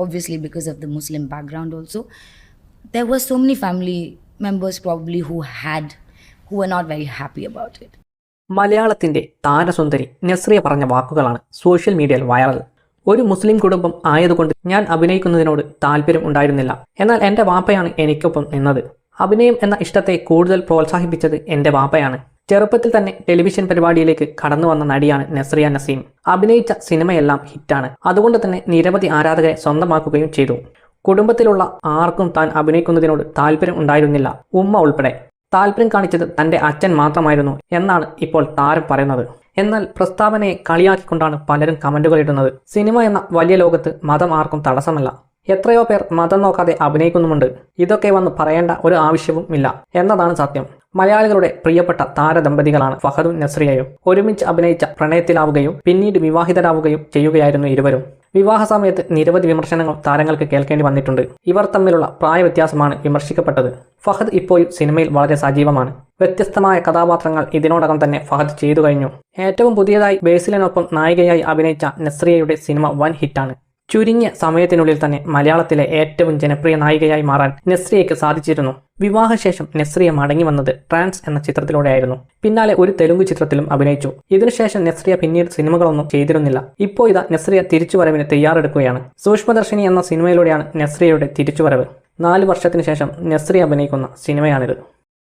obviously because of the Muslim background also. There were so many family members probably who were not very happy about it. മലയാളത്തിന്റെ താരസുന്ദരി നസ്രിയ പറഞ്ഞ വാക്കുകളാണ് social മീഡിയയിൽ viral. ഒരു മുസ്ലിം കുടുംബം ആയതുകൊണ്ട് ഞാൻ അഭിനയിക്കുന്നതിനോട് താല്പര്യം ഉണ്ടായിരുന്നില്ല. എന്നാൽ എൻ്റെ വാപ്പയാണ് എനിക്കൊപ്പം നിന്നത്. അഭിനയം എന്ന ഇഷ്ടത്തെ കൂടുതൽ പ്രോത്സാഹിപ്പിച്ചത് എൻ്റെ വാപ്പയാണ്. ചെറുപ്പത്തിൽ തന്നെ ടെലിവിഷൻ പരിപാടിയിലേക്ക് കടന്നു വന്ന നടിയാണ് നസ്രിയ നസീം. അഭിനയിച്ച സിനിമയെല്ലാം ഹിറ്റാണ്. അതുകൊണ്ട് തന്നെ നിരവധി ആരാധകരെ സ്വന്തമാക്കുകയും ചെയ്തു. കുടുംബത്തിലുള്ള ആർക്കും താൻ അഭിനയിക്കുന്നതിനോട് താല്പര്യം ഉണ്ടായിരുന്നില്ല, ഉമ്മ ഉൾപ്പെടെ. താല്പര്യം കാണിച്ചത് തൻ്റെ അച്ഛൻ മാത്രമായിരുന്നു എന്നാണ് ഇപ്പോൾ താരം പറയുന്നത്. എന്നാൽ പ്രസ്താവനയെ കളിയാക്കിക്കൊണ്ടാണ് പലരും കമന്റുകൾ ഇടുന്നത്. സിനിമ എന്ന വലിയ ലോകത്ത് മതം ആർക്കും തടസ്സമല്ല. എത്രയോ പേർ മതം നോക്കാതെ അഭിനയിക്കുന്നുമുണ്ട്. ഇതൊക്കെ വന്ന് പറയേണ്ട ഒരു ആവശ്യവും ഇല്ല എന്നതാണ് സത്യം. മലയാളികളുടെ പ്രിയപ്പെട്ട താരദമ്പതികളാണ് ഫഹദും നസ്രിയയും. ഒരുമിച്ച് അഭിനയിച്ച പ്രണയത്തിലാവുകയും പിന്നീട് വിവാഹിതരാവുകയും ചെയ്യുകയായിരുന്നു ഇരുവരും. വിവാഹ സമയത്ത് നിരവധി വിമർശനങ്ങൾ താരങ്ങൾക്ക് കേൾക്കേണ്ടി വന്നിട്ടുണ്ട്. ഇവർ തമ്മിലുള്ള പ്രായവ്യത്യാസമാണ് വിമർശിക്കപ്പെട്ടത്. ഫഹദ് ഇപ്പോഴും സിനിമയിൽ വളരെ സജീവമാണ്. വ്യത്യസ്തമായ കഥാപാത്രങ്ങൾ ഇതിനോടകം തന്നെ ഫഹദ് ചെയ്തു കഴിഞ്ഞു. ഏറ്റവും പുതിയതായി ബേസിലിനൊപ്പം നായികയായി അഭിനയിച്ച നസ്രിയയുടെ സിനിമ വൻ ഹിറ്റാണ്. ചുരുങ്ങിയ സമയത്തിനുള്ളിൽ തന്നെ മലയാളത്തിലെ ഏറ്റവും ജനപ്രിയ നായികയായി മാറാൻ നസ്രിയയ്ക്ക് സാധിച്ചിരുന്നു. വിവാഹശേഷം നസ്രിയ മടങ്ങി വന്നത് ട്രാൻസ് എന്ന ചിത്രത്തിലൂടെയായിരുന്നു. പിന്നാലെ ഒരു തെലുങ്ക് ചിത്രത്തിലും അഭിനയിച്ചു. ഇതിനുശേഷം നസ്രിയ പിന്നീട് സിനിമകളൊന്നും ചെയ്തിരുന്നില്ല. ഇപ്പോൾ ഇതാ നസ്രിയ തിരിച്ചുവരവിന് തയ്യാറെടുക്കുകയാണ്. സൂക്ഷ്മദർശിനി എന്ന സിനിമയിലൂടെയാണ് നസ്രിയയുടെ തിരിച്ചുവരവ്. 4 വർഷത്തിന് ശേഷം നസ്രിയ അഭിനയിക്കുന്ന സിനിമയാണിത്.